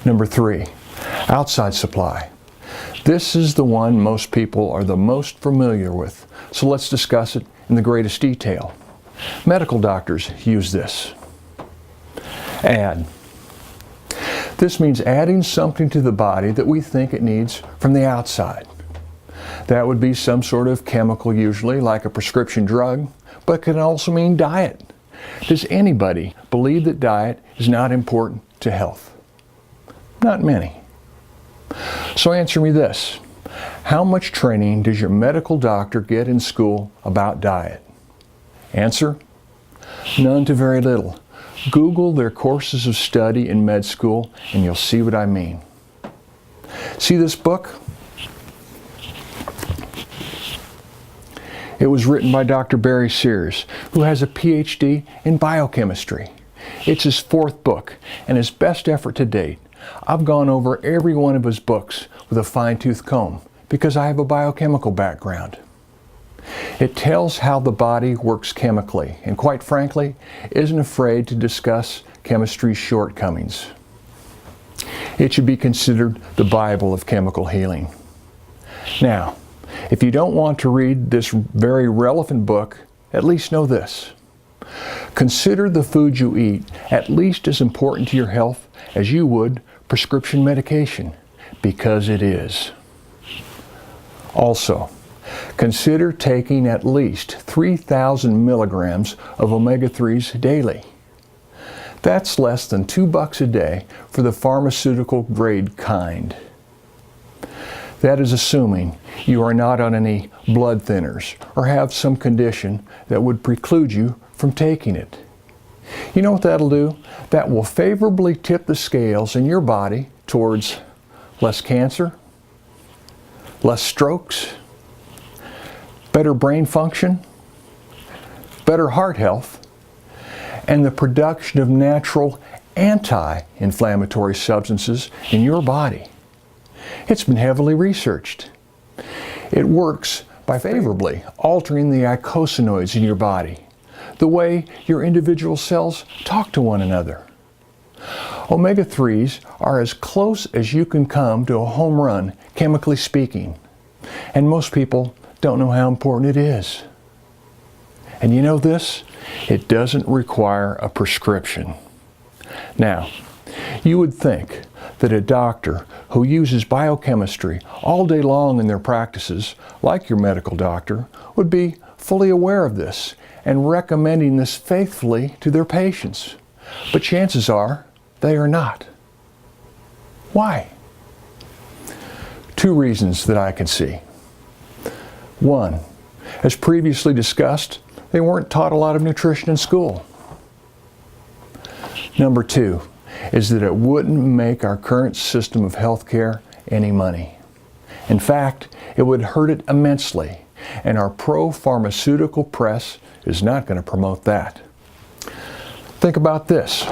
Number 3, outside supply. This is the one most people are the most familiar with, so let's discuss it in the greatest detail. Medical doctors use this. Add. This means adding something to the body that we think it needs from the outside. That would be some sort of chemical, usually like a prescription drug, but can also mean diet. Does anybody believe that diet is not important to health? Not many. So answer me this. How much training does your medical doctor get in school about diet? Answer: none to very little. Google their courses of study in med school and you'll see what I mean. See this book? It was written by Dr. Barry Sears, who has a PhD in biochemistry. It's his 4th book and his best effort to date. I've gone over every one of his books with a fine-tooth comb because I have a biochemical background. It tells how the body works chemically and, quite frankly, isn't afraid to discuss chemistry's shortcomings. It should be considered the Bible of chemical healing. Now, if you don't want to read this very relevant book, at least know this. Consider the food you eat at least as important to your health as you would prescription medication, because it is. Also, consider taking at least 3,000 milligrams of omega-3s daily. That's less than $2 a day for the pharmaceutical grade kind. That is assuming you are not on any blood thinners or have some condition that would preclude you from taking it. You know what that'll do? That will favorably tip the scales in your body towards less cancer, less strokes, better brain function, better heart health, and the production of natural anti-inflammatory substances in your body. It's been heavily researched. It works by favorably altering the eicosanoids in your body, the way your individual cells talk to one another. Omega-3s are as close as you can come to a home run, chemically speaking, and most people don't know how important it is. And you know this? It doesn't require a prescription. Now, you would think that a doctor who uses biochemistry all day long in their practices, like your medical doctor, would be fully aware of this and recommending this faithfully to their patients. But chances are they are not. Why? 2 reasons that I can see. 1, as previously discussed, they weren't taught a lot of nutrition in school. Number 2 is that it wouldn't make our current system of healthcare any money. In fact, it would hurt it immensely, and our pro-pharmaceutical press is not going to promote that. Think about this.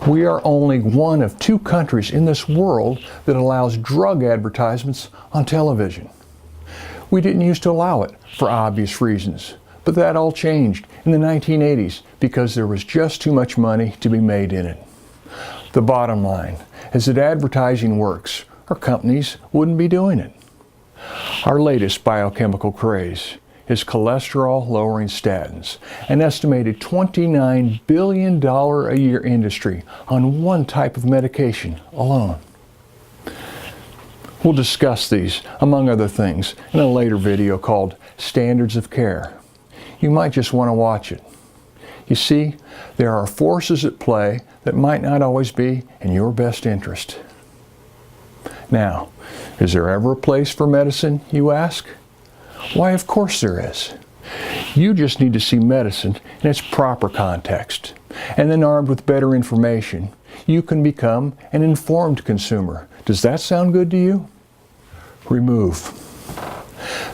We are only one of 2 countries in this world that allows drug advertisements on television. We didn't used to allow it for obvious reasons, but that all changed in the 1980s because there was just too much money to be made in it. The bottom line is that advertising works, or companies wouldn't be doing it. Our latest biochemical craze is cholesterol-lowering statins, an estimated $29 billion a year industry on one type of medication alone. We'll discuss these, among other things, in a later video called Standards of Care. You might just want to watch it. You see, there are forces at play that might not always be in your best interest. Now, is there ever a place for medicine, you ask? Why, of course there is. You just need to see medicine in its proper context, and then armed with better information, you can become an informed consumer. Does that sound good to you? Remove.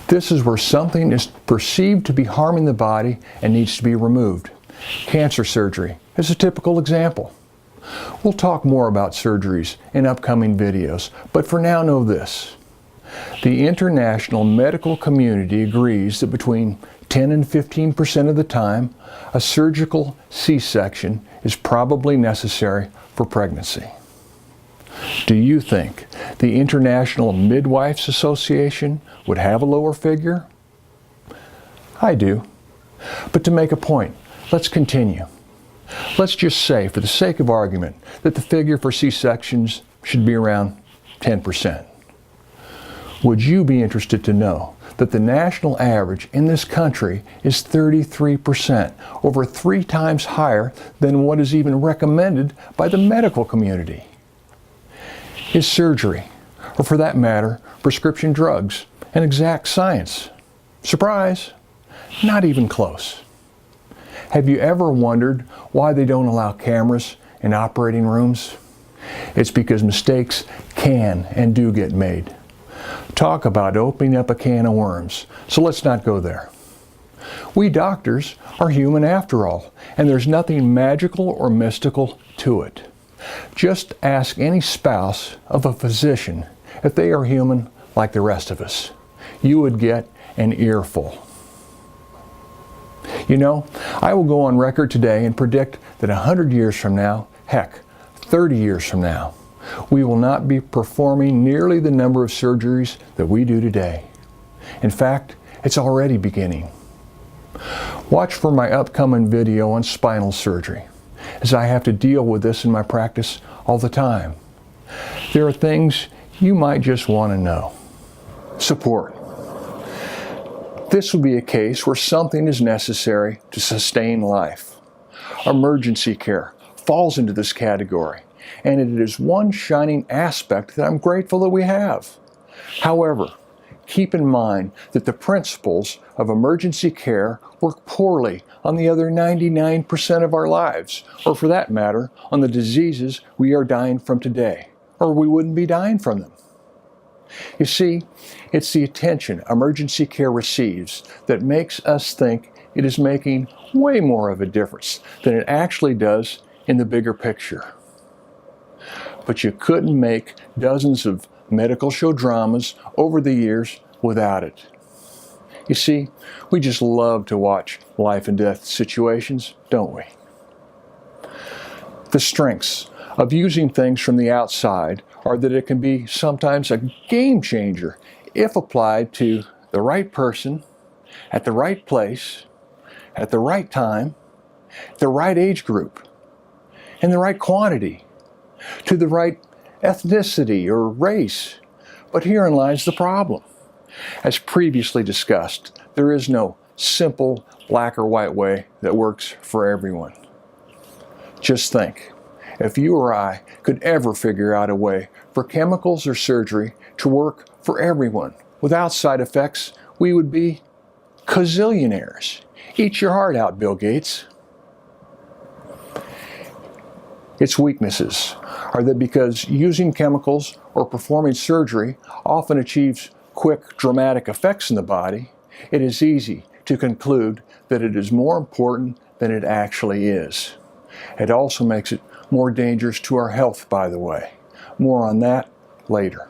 This is where something is perceived to be harming the body and needs to be removed. Cancer surgery is a typical example. We'll talk more about surgeries in upcoming videos, but for now know this. The international medical community agrees that between 10 and 15% of the time, a surgical C-section is probably necessary for pregnancy. Do you think the International Midwives Association would have a lower figure? I do. But to make a point, let's continue. Let's just say, for the sake of argument, that the figure for C-sections should be around 10%. Would you be interested to know that the national average in this country is 33%, over 3 times higher than what is even recommended by the medical community? Is surgery, or for that matter, prescription drugs, an exact science? Surprise! Not even close. Have you ever wondered why they don't allow cameras in operating rooms? It's because mistakes can and do get made. Talk about opening up a can of worms, so let's not go there. We doctors are human after all, and there's nothing magical or mystical to it. Just ask any spouse of a physician if they are human like the rest of us. You would get an earful. You know, I will go on record today and predict that 100 years from now, heck, 30 years from now, we will not be performing nearly the number of surgeries that we do today. In fact, it's already beginning. Watch for my upcoming video on spinal surgery, as I have to deal with this in my practice all the time. There are things you might just want to know. Support. This will be a case where something is necessary to sustain life. Emergency care falls into this category, and it is one shining aspect that I'm grateful that we have. However, keep in mind that the principles of emergency care work poorly on the other 99% of our lives, or for that matter, on the diseases we are dying from today, or we wouldn't be dying from them. You see, it's the attention emergency care receives that makes us think it is making way more of a difference than it actually does in the bigger picture. But you couldn't make dozens of medical show dramas over the years without it. You see, we just love to watch life and death situations, don't we? The strengths of using things from the outside are that it can be sometimes a game changer if applied to the right person, at the right place, at the right time, the right age group, in the right quantity, to the right ethnicity or race. But herein lies the problem. As previously discussed, there is no simple black or white way that works for everyone. Just think, if you or I could ever figure out a way for chemicals or surgery to work for everyone without side effects, we would be gazillionaires. Eat your heart out, Bill Gates. Its weaknesses are that because using chemicals or performing surgery often achieves quick, dramatic effects in the body, it is easy to conclude that it is more important than it actually is. It also makes it more dangerous to our health, by the way. More on that later.